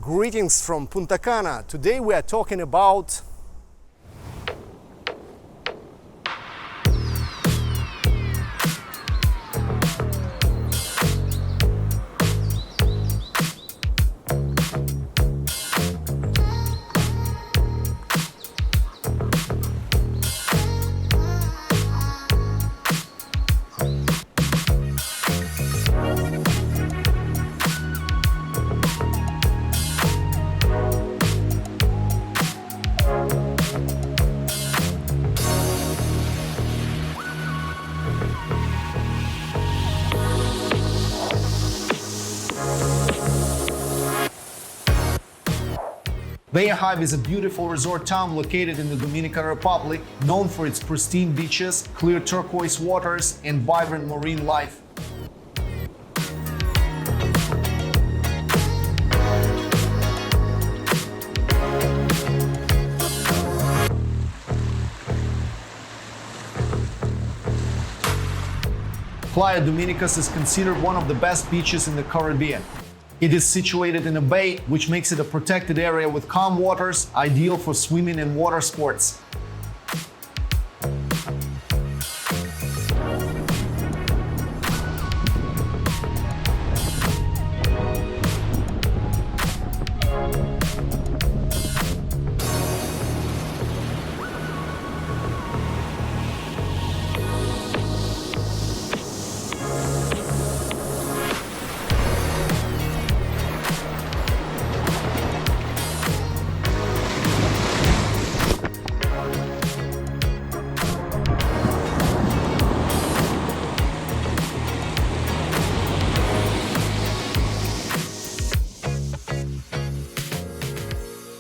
Greetings from Punta Cana. Today we are talking about Bayahibe is a beautiful resort town located in the Dominican Republic, known for its pristine beaches, clear turquoise waters, and vibrant marine life. Playa Dominicus is considered one of the best beaches in the Caribbean. It is situated in a bay, which makes it a protected area with calm waters, ideal for swimming and water sports.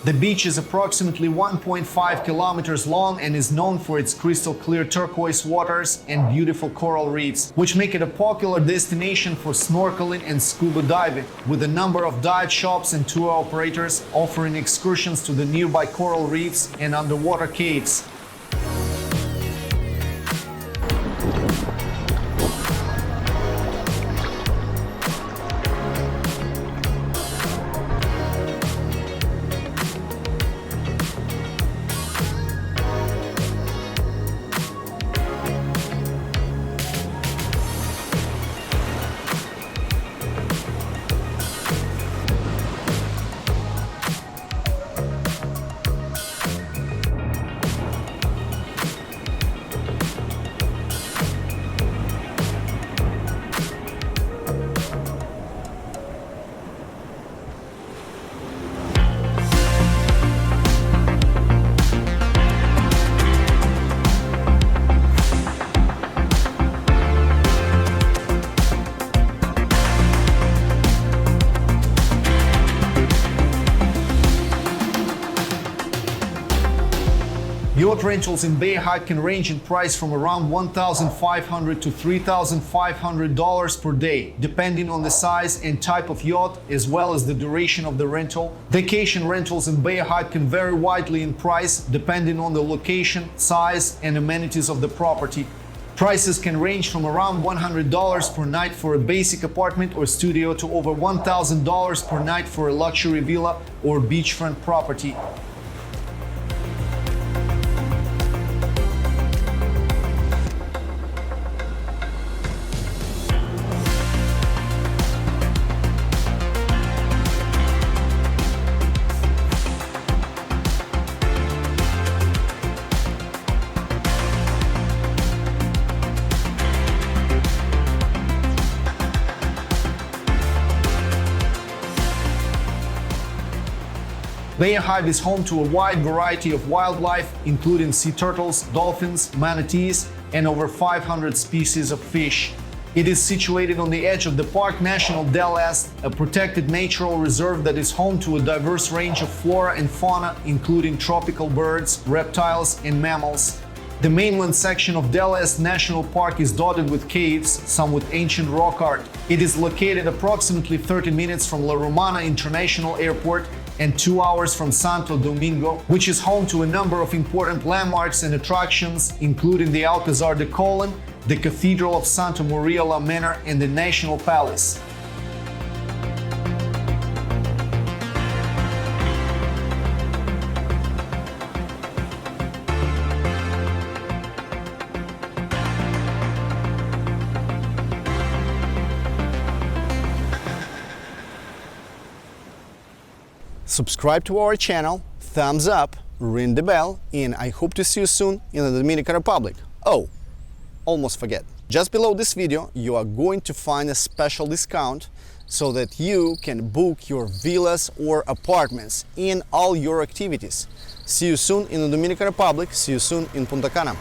The beach is approximately 1.5 kilometers long and is known for its crystal clear turquoise waters and beautiful coral reefs, which make it a popular destination for snorkeling and scuba diving, with a number of dive shops and tour operators offering excursions to the nearby coral reefs and underwater caves. Yacht rentals in Bayahibe can range in price from around $1,500 to $3,500 per day, depending on the size and type of yacht, as well as the duration of the rental. Vacation rentals in Bayahibe can vary widely in price, depending on the location, size, and amenities of the property. Prices can range from around $100 per night for a basic apartment or studio to over $1,000 per night for a luxury villa or beachfront property. Bayahibe is home to a wide variety of wildlife, including sea turtles, dolphins, manatees, and over 500 species of fish. It is situated on the edge of the Parque National del Este, a protected natural reserve that is home to a diverse range of flora and fauna, including tropical birds, reptiles, and mammals. The mainland section of Del Este National Park is dotted with caves, some with ancient rock art. It is located approximately 30 minutes from La Romana International Airport and 2 hours from Santo Domingo, which is home to a number of important landmarks and attractions, including the Alcazar de Colón, the Cathedral of Santa Maria la Menor, and the National Palace. subscribe to our channel, thumbs up, ring the bell, and I hope to see you soon in the Dominican Republic. Oh, almost forget. Just below this video, you are going to find a special discount so that you can book your villas or apartments in all your activities. See you soon in the Dominican Republic. See you soon in Punta Cana.